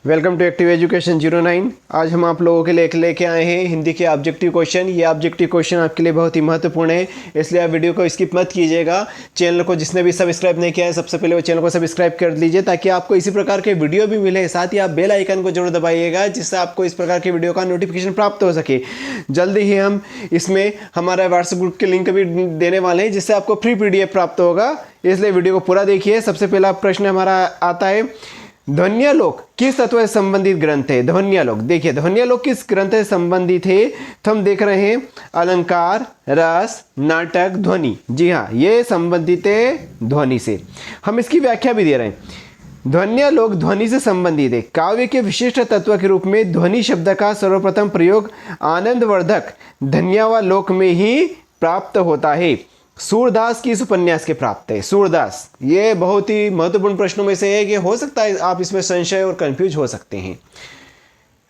Welcome to active education 09। आज हम आप लोगों के लिए लेके आए हैं हिंदी के ऑब्जेक्टिव क्वेश्चन। ये ऑब्जेक्टिव क्वेश्चन आपके लिए बहुत ही महत्वपूर्ण है, इसलिए आप वीडियो को स्किप मत कीजिएगा। चैनल को जिसने भी सब्सक्राइब नहीं किया है, सबसे पहले वो चैनल को सब्सक्राइब कर लीजिए ताकि आपको इसी प्रकार के वीडियो भी मिले। साथ ही आप बेल आइकन को जरूर दबाइएगा जिससे आपको इस प्रकार के वीडियो का नोटिफिकेशन प्राप्त हो सके। जल्दी ही हम इसमें हमारा व्हाट्सएप ग्रुप के लिंक भी देने वाले हैं जिससे आपको फ्री PDF प्राप्त होगा, इसलिए वीडियो को पूरा देखिए। सबसे पहला प्रश्न हमारा आता है, ध्वन्यालोक किस तत्व से संबंधित ग्रंथ है? ध्वन्यालोक, देखिए ध्वन्यालोक किस ग्रंथ से संबंधित है? तो हम देख रहे हैं अलंकार, रस, नाटक, ध्वनि। जी हाँ, ये संबंधित है ध्वनि से। हम इसकी व्याख्या भी दे रहे हैं। ध्वन्यालोक ध्वनि से संबंधित है। काव्य के विशिष्ट तत्व के रूप में ध्वनि शब्द का सर्वप्रथम प्रयोग आनंदवर्धक धन्यावालोक में ही प्राप्त होता है। सूरदास की इस उपन्यास के प्राप्त है। सूरदास, ये बहुत ही महत्वपूर्ण प्रश्नों में से है कि हो सकता है आप इसमें संशय और कंफ्यूज हो सकते हैं।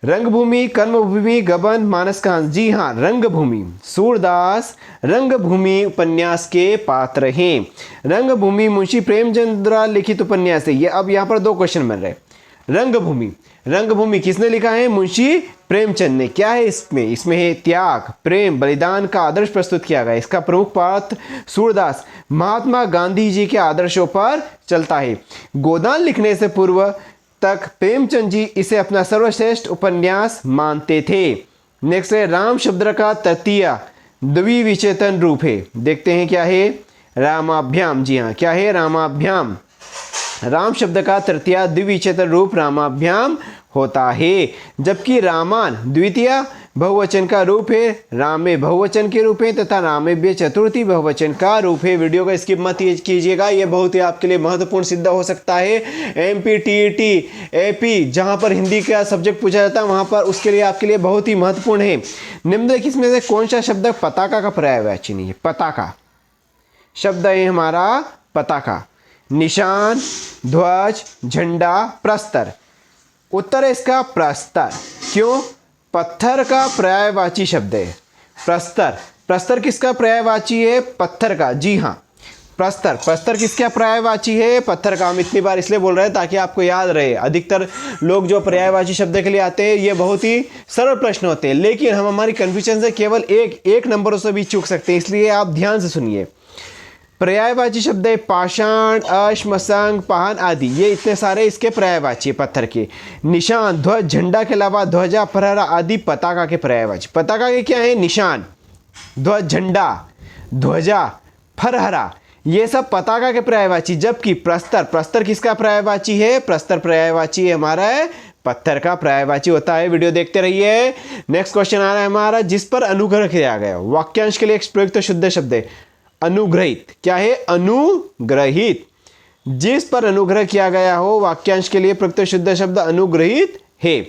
रंगभूमि, कर्मभूमि, गबन, मानस कांस। जी हाँ, रंगभूमि। सूरदास रंगभूमि उपन्यास के पात्र हैं। रंगभूमि मुंशी प्रेमचंद द्वारा लिखित उपन्यास है। ये अब यहाँ पर दो क्वेश्चन बन रहे हैं। रंगभूमि, रंगभूमि किसने लिखा है? मुंशी प्रेमचंद ने। क्या है इसमें? इसमें है त्याग, प्रेम, बलिदान का आदर्श प्रस्तुत किया गया। इसका प्रमुख पात्र सूरदास महात्मा गांधी जी के आदर्शों पर चलता है। गोदान लिखने से पूर्व तक प्रेमचंद जी इसे अपना सर्वश्रेष्ठ उपन्यास मानते थे। नेक्स्ट है, राम शब्द का तृतीय द्विविचेतन रूप है। देखते हैं क्या है? रामाभ्याम। जी हाँ, क्या है? रामाभ्याम। राम शब्द का तृतीय द्विविचेतन रूप रामाभ्याम होता है, जबकि रामान द्वितीय बहुवचन का रूप है, रामे बहुवचन के रूप है तथा रामेभ्य चतुर्थी बहुवचन का रूप है। वीडियो को स्किप मत कीजिएगा, ये बहुत ही आपके लिए महत्वपूर्ण सिद्ध हो सकता है। MP, TET, AP जहाँ पर हिंदी का सब्जेक्ट पूछा जाता है वहाँ पर उसके लिए आपके लिए बहुत ही महत्वपूर्ण है। निम्नलिखित में से कौन सा शब्द पताका का पर्यायवाची नहीं है? पताका शब्द है हमारा पताका। निशान, ध्वज, झंडा, प्रस्तर। उत्तर है इसका प्रस्तर। क्यों? पत्थर का पर्यायवाची शब्द है प्रस्तर। प्रस्तर किसका पर्यायवाची है? पत्थर का। जी हाँ, प्रस्तर। प्रस्तर किसका पर्यायवाची है? पत्थर का। हम इतनी बार इसलिए बोल रहे हैं ताकि आपको याद रहे। अधिकतर लोग जो पर्यायवाची शब्द के लिए आते हैं ये बहुत ही सरल प्रश्न होते हैं, लेकिन हम हमारी कन्फ्यूजन से केवल एक नंबरों से भी चूक सकते हैं, इसलिए आप ध्यान से सुनिए। पर्यायवाची शब्द है पाषाण, अश्मशंक, पाहन आदि। ये इतने सारे इसके पर्यायवाची पत्थर के। निशान, ध्वज, झंडा के अलावा ध्वजा, फरहरा आदि पताका के पर्यायवाची। पताका के क्या है? निशान, ध्वज, झंडा, ध्वजा, फरहरा, ये सब पताका के पर्यायवाची। जबकि प्रस्तर, प्रस्तर किसका पर्यायवाची है? प्रस्तर पर्यायवाची है हमारा पत्थर का पर्यायवाची होता है। वीडियो देखते रहिए। नेक्स्ट क्वेश्चन आ रहा है हमारा, जिस पर अनुग्रह किया गया। वाक्यांश के लिए एक प्रयुक्त शुद्ध शब्द है अनुग्रहित। क्या है? अनुग्रहित। जिस पर अनुग्रह किया गया हो, वाक्यांश के लिए प्रयुक्त शुद्ध शब्द अनुग्रहित है।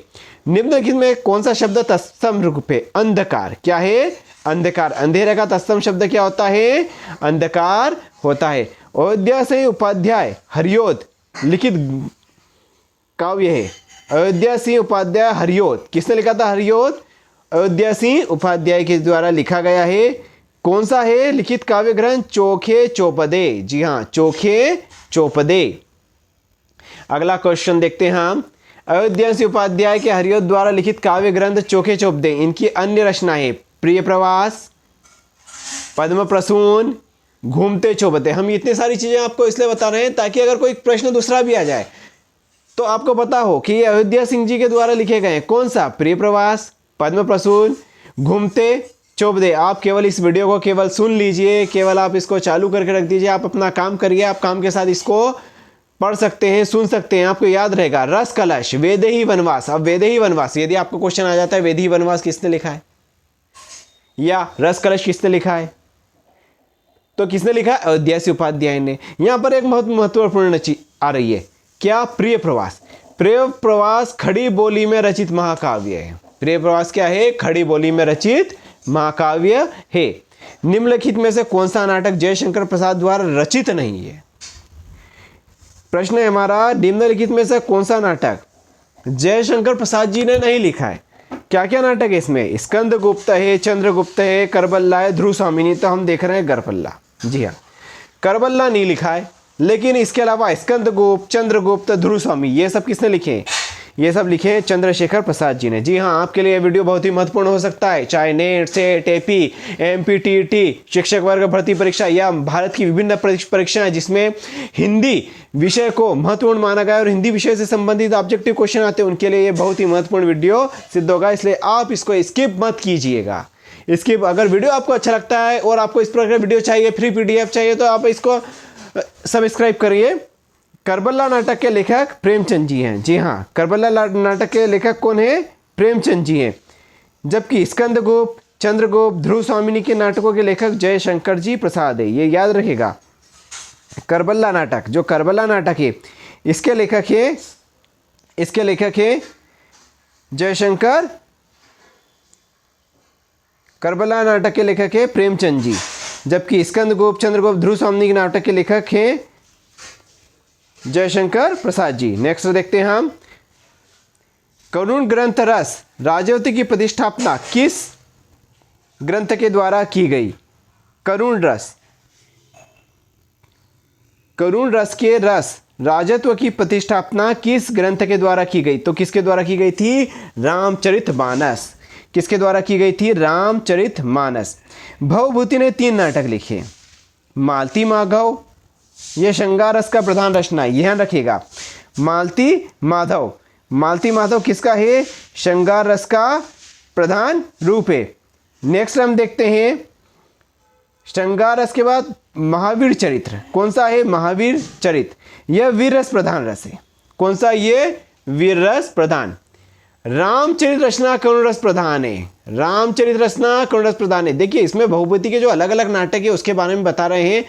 निम्नलिखित में कौन सा शब्द तत्सम रूप है? अंधकार। क्या है? अंधकार। अंधेरे का तत्सम शब्द क्या होता है? अंधकार होता है। अयोध्या से उपाध्याय हरियोध लिखित काव्य है। अयोध्या सिंह उपाध्याय हरियोध, किसने लिखा था? हरियोध अयोध्या सिंह उपाध्याय के द्वारा लिखा गया है। कौन सा है लिखित काव्य ग्रंथ? चोखे चौपदे। जी हाँ, चोखे चौपदे। अगला क्वेश्चन देखते हैं हम। अयोध्या सिंह उपाध्याय के हरियोध द्वारा लिखित काव्य ग्रंथ चोखे चौपदे, इनकी अन्य रचनाएं प्रिय प्रवास, पद्म प्रसून, घूमते चौपदे। हम इतनी सारी चीजें आपको इसलिए बता रहे हैं ताकि अगर कोई प्रश्न दूसरा भी आ जाए तो आपको पता हो कि ये अयोध्या सिंह जी के द्वारा लिखे गए हैं। कौन सा? प्रिय प्रवास, पद्म प्रसून, घूमते चौपदे। आप केवल इस वीडियो को केवल सुन लीजिए, केवल आप इसको चालू करके रख दीजिए। आप अपना काम करिए, आप काम के साथ इसको पढ़ सकते हैं, सुन सकते हैं, आपको याद रहेगा। रस कलश, वेदेही वनवास। अब वेदेही वनवास, यदि आपको क्वेश्चन आ जाता है वेदेही वनवास किसने लिखा है या रस कलश किसने लिखा है, तो किसने लिखा है? अयोध्या सिंह उपाध्याय ने। यहां पर एक बहुत महत्वपूर्ण चीज आ रही है। क्या? प्रिय प्रवास। प्रिय प्रवास खड़ी बोली में रचित महाकाव्य है। प्रिय प्रवास क्या है? खड़ी बोली में रचित महाकाव्य है। निम्नलिखित में से कौन सा नाटक जयशंकर प्रसाद द्वारा रचित नहीं है? प्रश्न है हमारा, निम्नलिखित में से कौन सा नाटक जयशंकर प्रसाद जी ने नहीं लिखा है? क्या क्या नाटक है इसमें? स्कंदगुप्त है, चंद्रगुप्त है, करबल्ला है, ध्रुव स्वामिनी। तो हम देख रहे हैं करबल्ला। जी हाँ, करबल्ला नहीं लिखा है, लेकिन इसके अलावा स्कंदगुप्त, चंद्रगुप्त, ध्रुव स्वामी, ये सब किसने लिखे हैं? ये सब लिखे हैं चंद्रशेखर प्रसाद जी ने। जी हाँ, आपके लिए वीडियो बहुत ही महत्वपूर्ण हो सकता है, चाहे नेट, सेट, एपी, एमपीटीटी, शिक्षक वर्ग भर्ती परीक्षा या भारत की विभिन्न परीक्षाएं जिसमें हिंदी विषय को महत्वपूर्ण माना गया और हिंदी विषय से संबंधित ऑब्जेक्टिव क्वेश्चन आते हैं, उनके लिए ये बहुत ही महत्वपूर्ण वीडियो सिद्ध होगा। इसलिए आप इसको स्किप मत कीजिएगा। स्किप, अगर वीडियो आपको अच्छा लगता है और आपको इस प्रकार वीडियो चाहिए, फ्री पीडीएफ चाहिए, तो आप इसको सब्सक्राइब करिए। करबला नाटक के लेखक प्रेमचंद जी हैं। जी हाँ, करबला नाटक के लेखक कौन है? प्रेमचंद जी हैं। जबकि स्कंदगुप्त, चंद्रगुप्त, ध्रुव स्वामिनी के नाटकों के लेखक जयशंकर जी प्रसाद है। ये याद रखेगा। करबला नाटक, जो करबला नाटक है, इसके लेखक है जयशंकर। करबला नाटक के लेखक है प्रेमचंद जी, जबकि स्कंदगुप्त, चंद्रगुप्त, ध्रुव स्वामिनी के नाटक के लेखक हैं जयशंकर प्रसाद जी। नेक्स्ट देखते हैं हम, करुण ग्रंथ रस राजवती की प्रतिष्ठापना किस ग्रंथ के द्वारा की गई? करुण रस के राजत्व की प्रतिष्ठापना किस ग्रंथ के द्वारा की गई? तो किसके द्वारा की गई थी? रामचरितमानस। किसके द्वारा की गई थी? रामचरितमानस। भवभूति ने 3 नाटक लिखे। मालती माधव, यह श्रृंगार रस का प्रधान रचना है, ध्यान रखिएगा। मालती माधव किसका है? श्रृंगार रस का प्रधान रूप है। नेक्स्ट हम देखते हैं, श्रृंगार रस के बाद महावीर चरित्र। कौन सा है? महावीर चरित्र। यह वीर रस प्रधान रस है। कौन सा? ये वीर रस प्रधान। रामचरित रचना करुण रस प्रधान है। रामचरित रचना करुण रस प्रधान है। देखिए, इसमें भवभूति के जो अलग अलग नाटक है उसके बारे में बता रहे हैं।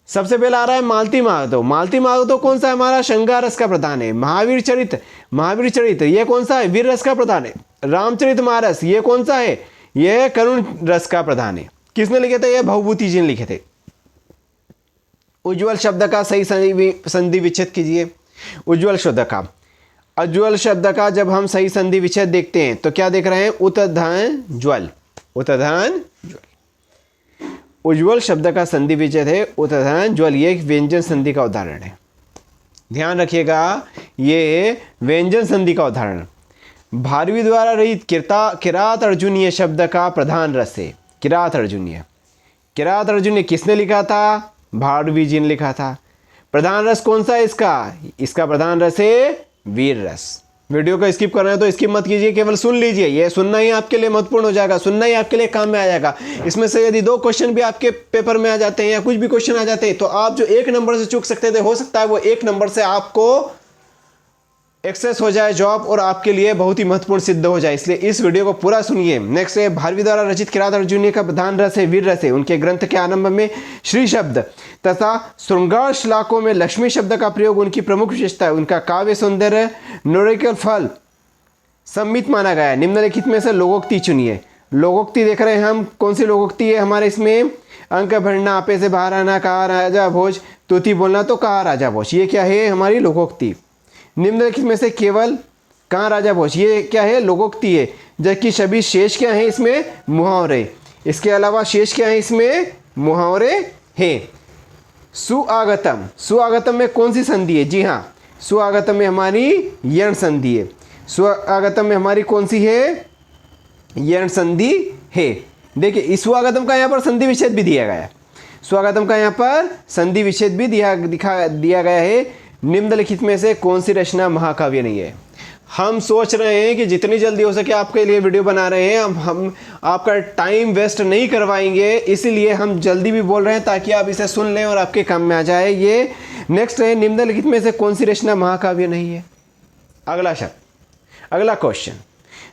सबसे पहले आ रहा है मालती माधव तो कौन सा है? हमारा श्रृंगार रस का प्रधान है। महावीर चरित्र ये कौन सा है? वीर रस का प्रधान है। रामचरितमानस ये कौन सा है? यह करुण रस का प्रधान है। किसने लिखे थे? यह भवभूति जी ने लिखे थे। उज्ज्वल शब्द का सही संधि विच्छेद कीजिए। उज्ज्वल शब्द का जब हम सही संधि विच्छेद देखते हैं तो क्या देख रहे हैं? उतधन ज्वल। उज्ज्वल शब्द का संधि विच्छेद है उतधन ज्वल। ये एक व्यंजन संधि का उदाहरण है, ध्यान रखिएगा। ये व्यंजन संधि का उदाहरण। भारवी द्वारा रहित किरात अर्जुनीय शब्द का प्रधान रस है किरात अर्जुनीय। किसने लिखा था? भारवी जी ने लिखा था। प्रधान रस कौन सा है इसका प्रधान रस है वीर रस। वीडियो को स्किप कर रहे हैं तो स्किप मत कीजिए, केवल सुन लीजिए। ये सुनना ही आपके लिए महत्वपूर्ण हो जाएगा, सुनना ही आपके लिए काम में आ जाएगा। इसमें से यदि 2 क्वेश्चन भी आपके पेपर में आ जाते हैं या कुछ भी क्वेश्चन आ जाते हैं तो आप जो 1 नंबर से चूक सकते थे, हो सकता है वो 1 नंबर से आपको एक्सेस हो जाए जॉब और आपके लिए बहुत ही महत्वपूर्ण सिद्ध हो जाए। इसलिए इस वीडियो को पूरा सुनिए। नेक्स्ट है, भारवी द्वारा रचित किरात अर्जुनीय का प्रधान रस है वीर रस है। उनके ग्रंथ के आरंभ में श्री शब्द तथा श्रृंगार श्लाकों में लक्ष्मी शब्द का प्रयोग उनकी प्रमुख विशेषता है। उनका काव्य सौंदर्य न्यूमेरिकल फल सम्मित माना गया है। निम्नलिखित में से लोकोक्ति चुनिए। लोकोक्ति देख रहे हैं हम, कौन सी लोकोक्ति है हमारे इसमें? अंक भरना, आपे से बाहर आना, कहा राजा भोज, तूती बोलना तो कहा राजा भोज। ये क्या है? हमारी लोकोक्ति। निम्नलिखित में से केवल कहाँ राजा भोज, ये क्या है? लोकोक्ति है। जबकि सभी शेष क्या है इसमें? मुहावरे। इसके अलावा शेष क्या है इसमें? मुहावरे हैं। सुआगतम में कौन सी संधि है? जी हाँ, सुआगतम में हमारी यण संधि है। सुआगतम में हमारी कौन सी है? यण संधि है। देखिए, इस सुआगतम का यहाँ पर संधि विच्छेद भी दिया गया है। स्वागतम का यहाँ पर संधि विच्छेद भी दिया गया है। निम्नलिखित में से कौन सी रचना महाकाव्य नहीं है? हम सोच रहे हैं कि जितनी जल्दी हो सके आपके लिए वीडियो बना रहे हैं। हम आपका टाइम वेस्ट नहीं करवाएंगे, इसीलिए हम जल्दी भी बोल रहे हैं ताकि आप इसे सुन लें और आपके काम में आ जाए। ये नेक्स्ट है, निम्नलिखित में से कौन सी रचना महाकाव्य नहीं है? अगला क्वेश्चन,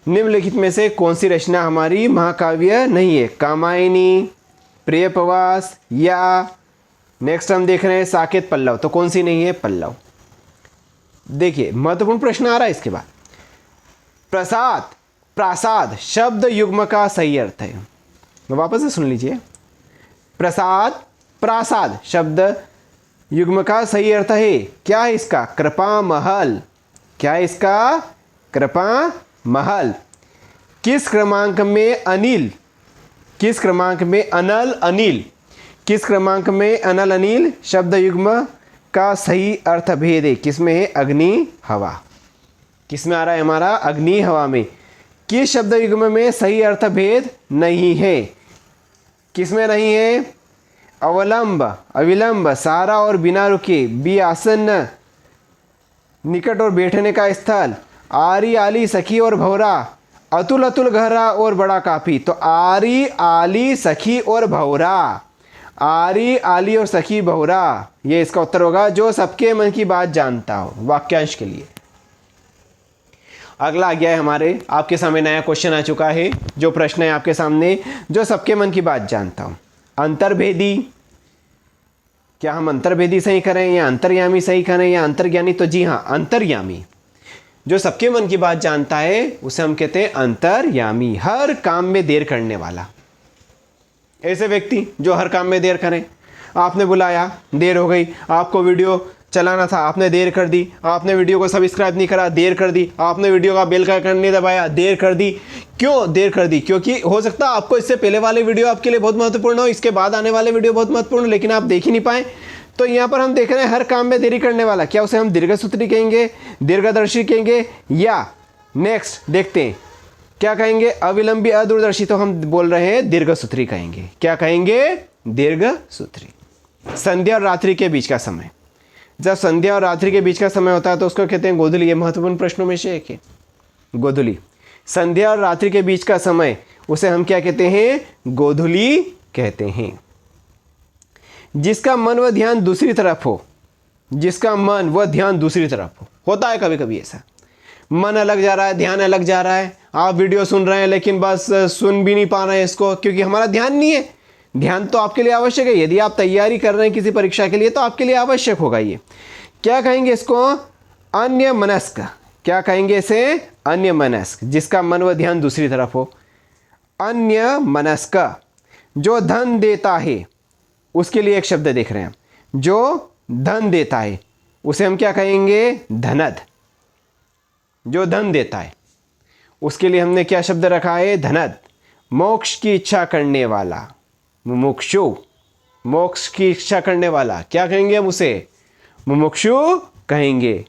निम्नलिखित में से कौन सी रचना हमारी महाकाव्य नहीं है? कामायनी, प्रियप्रवास या नेक्स्ट हम देख रहे हैं साकेत पल्लव। तो कौन सी नहीं है? पल्लव। देखिए, महत्वपूर्ण प्रश्न आ रहा है इसके बाद। प्रासाद शब्द युग्म का सही अर्थ है। वापस से सुन लीजिए। प्रासाद शब्द युग्म का सही अर्थ है क्या है इसका? कृपा महल। क्या है इसका? कृपा महल। किस क्रमांक में अनिल? किस क्रमांक में अनल अनिल? किस क्रमांक में अनल अनिल शब्द युग्म का सही अर्थ भेद है? किसमें है? अग्नि हवा। किस में आ रहा है हमारा? अग्नि हवा में। किस शब्द युग्म में सही अर्थ भेद नहीं है? किस में नहीं है? अवलंब, अविलंब, सारा और बिना रुके, बी आसन्न, निकट और बैठने का स्थल, आरी आली सखी और भौरा, अतुल अतुल गहरा और बड़ा काफी। तो आरी आली सखी और भौरा, आरी आली और सखी भौरा, ये इसका उत्तर होगा, जो सबके मन की बात जानता हो, वाक्यांश के लिए। अगला आ गया है हमारे आपके सामने नया क्वेश्चन आ चुका है। जो प्रश्न है आपके सामने, जो सबके मन की बात जानता हूं। अंतर्भेदी, क्या हम अंतर्भेदी सही करें या अंतर्यामी सही करें या अंतर्ज्ञानी? तो जी हाँ, अंतर्यामी। जो सबके मन की बात जानता है उसे हम कहते हैं अंतर्यामी। हर काम में देर करने वाला, ऐसे व्यक्ति जो हर काम में देर करें। आपने बुलाया, देर हो गई, आपको वीडियो चलाना था, आपने देर कर दी, आपने वीडियो को सब्सक्राइब नहीं करा, देर कर दी, आपने वीडियो का बेल का आइकन नहीं दबाया, देर कर दी। क्यों देर कर दी? क्योंकि हो सकता है आपको इससे पहले वाले वीडियो आपके लिए बहुत महत्वपूर्ण हो, इसके बाद आने वाले वीडियो बहुत महत्वपूर्ण हो, लेकिन आप देख ही नहीं पाए। तो यहाँ पर हम देख रहे हैं हर काम में देरी करने वाला, क्या उसे हम दीर्घसूत्री कहेंगे, दीर्घदर्शी कहेंगे, या नेक्स्ट देखते हैं क्या कहेंगे, अविलंबी अदूरदर्शी? तो हम बोल रहे हैं दीर्घसूत्री कहेंगे। क्या कहेंगे? दीर्घसूत्री। संध्या और रात्रि के बीच का समय, जब संध्या और रात्रि के बीच का समय होता है तो उसको कहते हैं गोधूली। ये महत्वपूर्ण प्रश्नों में से एक है, गोधूली। संध्या और रात्रि के बीच का समय, उसे हम क्या कहते हैं? गोधूली कहते हैं। जिसका मन व ध्यान दूसरी तरफ हो, जिसका मन व ध्यान दूसरी तरफ हो, होता है कभी कभी ऐसा, मन अलग जा रहा है, ध्यान अलग जा रहा है। आप वीडियो सुन रहे हैं लेकिन बस सुन भी नहीं पा रहे हैं इसको, क्योंकि हमारा ध्यान नहीं है। ध्यान तो आपके लिए आवश्यक है, यदि आप तैयारी कर रहे हैं किसी परीक्षा के लिए तो आपके लिए आवश्यक होगा ये। क्या कहेंगे इसको? अन्य मनस्क। क्या कहेंगे इसे? अन्य मनस्क, जिसका मन व ध्यान दूसरी तरफ हो। अन्य मनस्क। जो धन देता है, उसके लिए एक शब्द देख रहे हैं, जो धन देता है उसे हम क्या कहेंगे? धनद। जो धन देता है उसके लिए हमने क्या शब्द रखा है? धनद। मोक्ष की इच्छा करने वाला, मुमुक्षु। मोक्ष की इच्छा करने वाला, क्या कहेंगे हम उसे? मुमुक्षु कहेंगे।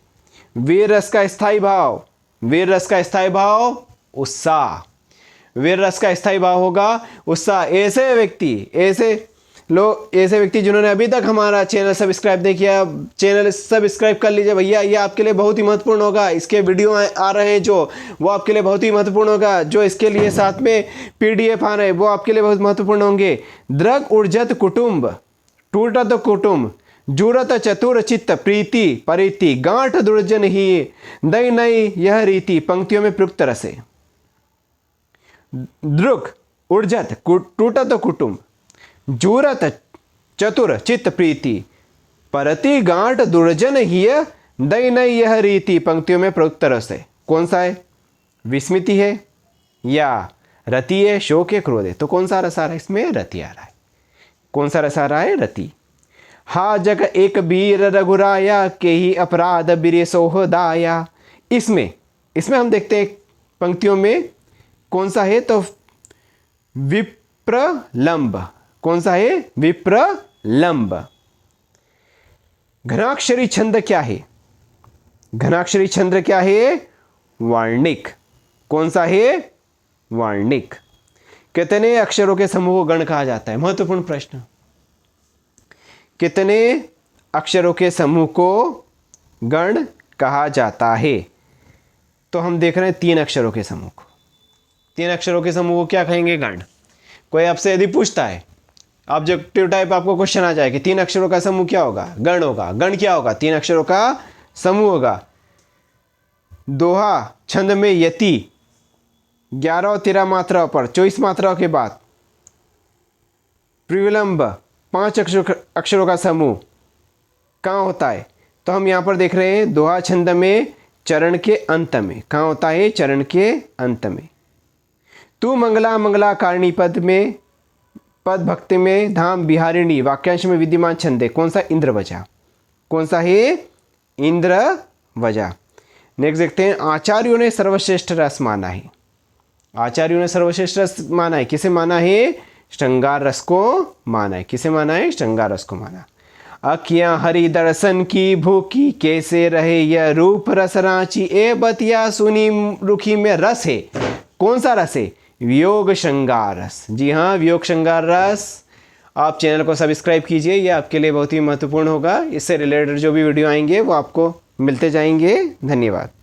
वीर रस का स्थायी भाव, वीर रस का स्थायी भाव उत्साह। वीर रस का स्थायी भाव होगा उत्साह। ऐसे व्यक्ति, ऐसे लोग, ऐसे व्यक्ति जिन्होंने अभी तक हमारा चैनल सब्सक्राइब नहीं किया, चैनल सब्सक्राइब कर लीजिए भैया, ये आपके लिए बहुत ही महत्वपूर्ण होगा। इसके वीडियो आ रहे हैं जो, वो आपके लिए बहुत ही महत्वपूर्ण होगा। जो इसके लिए साथ में PDF आ रहे हैं वो आपके लिए बहुत महत्वपूर्ण होंगे। द्रग उर्जत कुटुंब, टूटत कुटुंब, जुरत चतुर चित्त, प्रीति परिति, गांठ दुर्जन ही, दई नई यह रीति, पंक्तियों में प्रयुक्त रसे। द्रुग उर्जत टूटत कुटुंब, जूरत चतुर चित्त प्रीति, परति गांठ दुर्जन हिय, दई नई यह रीति, पंक्तियों में प्रयुक्त रस है। कौन सा है? विस्मृति है या रति है, शोक है, क्रोध है? तो कौन सा रस आ रहा है इसमें? रति आ रहा है। कौन सा रस आ रहा है? रति। हा जग एक बीर रघुराया, के ही अपराध बिरे सोहदाया। इसमें हम देखते हैं पंक्तियों में कौन सा है? तो विप्रलंब। कौन सा है? विप्रलंब। घनाक्षरी छंद क्या है? घनाक्षरी छंद क्या है? वार्णिक। कौन सा है? वार्णिक। कितने अक्षरों के समूह को गण कहा जाता है? महत्वपूर्ण प्रश्न। कितने अक्षरों के समूह को गण कहा जाता है? तो हम देख रहे हैं 3 अक्षरों के समूह को। 3 अक्षरों के समूह को क्या कहेंगे? गण। कोई आपसे यदि पूछता है, ऑब्जेक्टिव टाइप आपको क्वेश्चन आ जाए कि 3 अक्षरों का समूह क्या होगा? गण होगा। गण क्या होगा? 3 अक्षरों का समूह होगा। दोहा छंद में यति 11 और 13 मात्राओं पर 24 मात्राओं के बाद प्रिविलंब 5 अक्षरों का समूह कहाँ होता है? तो हम यहाँ पर देख रहे हैं दोहा छंद में चरण के अंत में। कहाँ होता है? चरण के अंत में। तू मंगला मंगला कारणी पद में, पद भक्ति में, धाम बिहारिणी, वाक्यांश में विद्यमान छंद है। कौन सा? इंद्र वजा। कौन सा है? इंद्र वजा। नेक्स्ट देखते हैं, आचार्यों ने सर्वश्रेष्ठ रस माना है। आचार्यों ने सर्वश्रेष्ठ रस माना है। किसे माना है? श्रृंगार रस को माना है। किसे माना है? श्रृंगार रस को माना। अखियां हरि दर्शन की भूखी, कैसे रहे यह रूप रस रांची, ए बतिया सुनी रुखी में रस है। कौन सा रस है? वियोग श्रृंगार रस। जी हाँ, वियोग श्रृंगार रस। आप चैनल को सब्सक्राइब कीजिए, ये आपके लिए बहुत ही महत्वपूर्ण होगा। इससे रिलेटेड जो भी वीडियो आएंगे वो आपको मिलते जाएंगे। धन्यवाद।